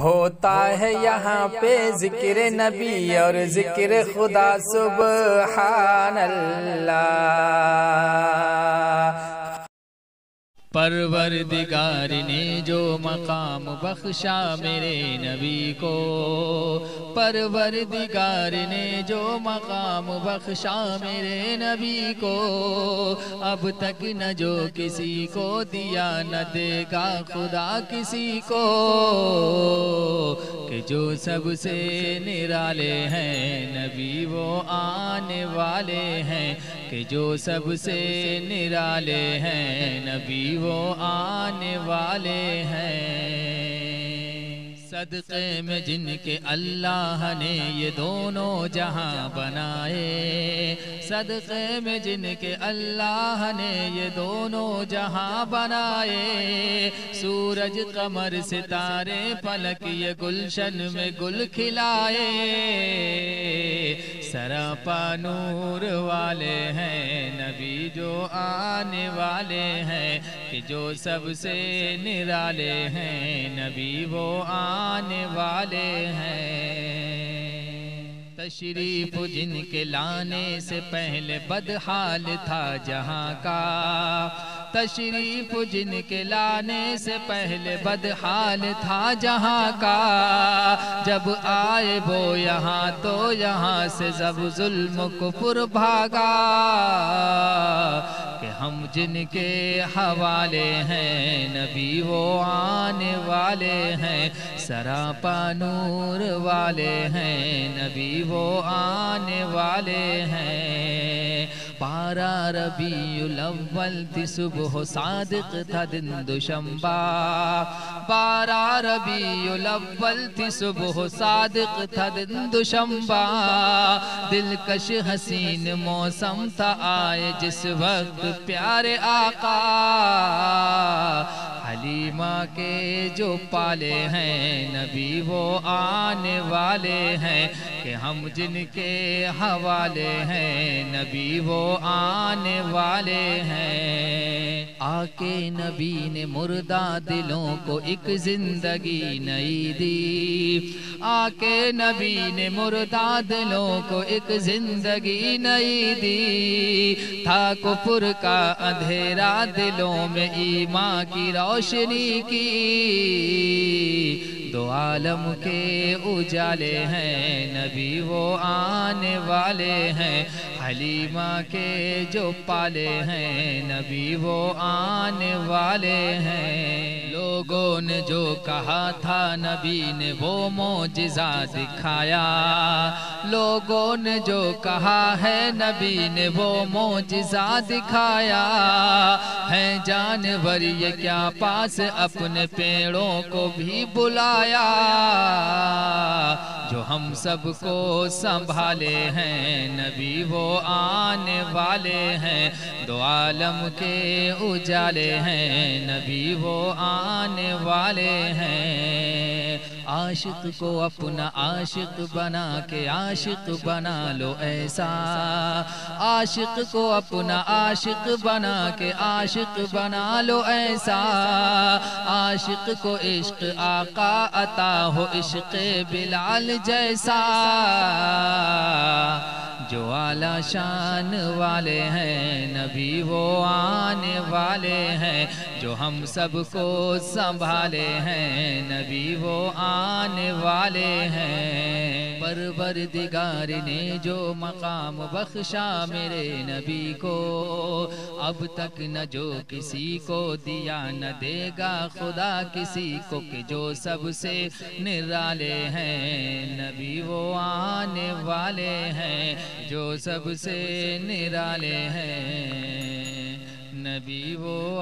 ہوتا ہے یہاں پہ ذکر نبی اور ذکر خدا سبحان اللہ۔ پروردگار نے جو مقام بخشا میرے نبی کو، پروردگار نے جو مقام بخشا میرے نبی کو، اب تک نہ جو کسی کو دیا نہ دے گا خدا کسی کو، کہ جو سب سے نرالے ہیں نبی وہ آنے والے ہیں، کہ جو سب سے نرالے ہیں نبی وہ آنے والے ہیں۔ صدقے میں جن کے اللہ نے یہ دونوں جہاں بنائے، صدقے میں جن کے اللہ نے یہ دونوں جہاں بنائے، سورج قمر ستارے فلک یہ گلشن میں گل کھلائے، سراپا نور والے ہیں نبی جو آنے والے ہیں، کہ جو سب سے نرالے ہیں نبی وہ آنے والے ہیں۔ تشریف جن کے لانے سے پہلے بدحال تھا جہاں کا، تشریف جن کے لانے سے پہلے بدحال تھا جہاں کا، جب آئے وہ یہاں تو یہاں سے سب ظلم کفر بھاگا، کہ ہم جن کے حوالے ہیں نبی وہ آنے والے ہیں، سراپا نور والے ہیں نبی وہ آنے والے ہیں۔ 12 ربیع الاول تھی صبح صادق تھا دن دوشنبہ، 12 ربیع الاول تھی صبح صادق تھا دن دوشنبہ، دلکش حسین موسم تھا آئے جس وقت پیارے آقا، حلیمہ کے جو پالے ہیں نبی وہ آنے والے ہیں، کہ ہم جن کے حوالے ہیں نبی وہ آنے والے ہیں۔ آکے نبی نے مردہ دلوں کو ایک زندگی نئی دی، آکے نبی نے مردہ دلوں کو ایک زندگی نئی دی، تھا کفر کا اندھیرا دلوں میں ایمان کی روشنی کی، دو عالم کے اجالے ہیں نبی وہ آنے والے ہیں، حلیمہ کے جو پالے ہیں نبی وہ آنے والے ہیں۔ لوگوں نے جو کہا تھا نبی نے وہ معجزہ دکھایا، لوگوں نے جو کہا ہے نبی نے وہ معجزہ دکھایا، ہیں جانور یہ کیا پاس اپنے پیڑوں کو بھی بلایا، جو ہم سب کو سنبھالے ہیں نبی وہ آنے والے ہیں، دو عالم کے اجالے ہیں نبی وہ آنے والے ہیں۔ عاشق کو اپنا عاشق بنا کے عاشق بنا لو ایسا، عاشق کو اپنا عاشق بنا کے عاشق بنا لو ایسا، عاشق کو عشق آقا عطا ہو عشق بلال جیسا، جو اعلیٰ شان والے ہیں نبی وہ آنے والے ہیں، جو ہم سب کو سنبھالے ہیں نبی وہ آنے والے ہیں۔ پروردگار نے جو مقام بخشا میرے نبی کو، اب تک نہ جو کسی کو دیا نہ دے گا خدا کسی کو، کہ جو سب سے نرالے ہیں نبی وہ آنے والے ہیں، جو سب سے نرالے ہیں نبی وہ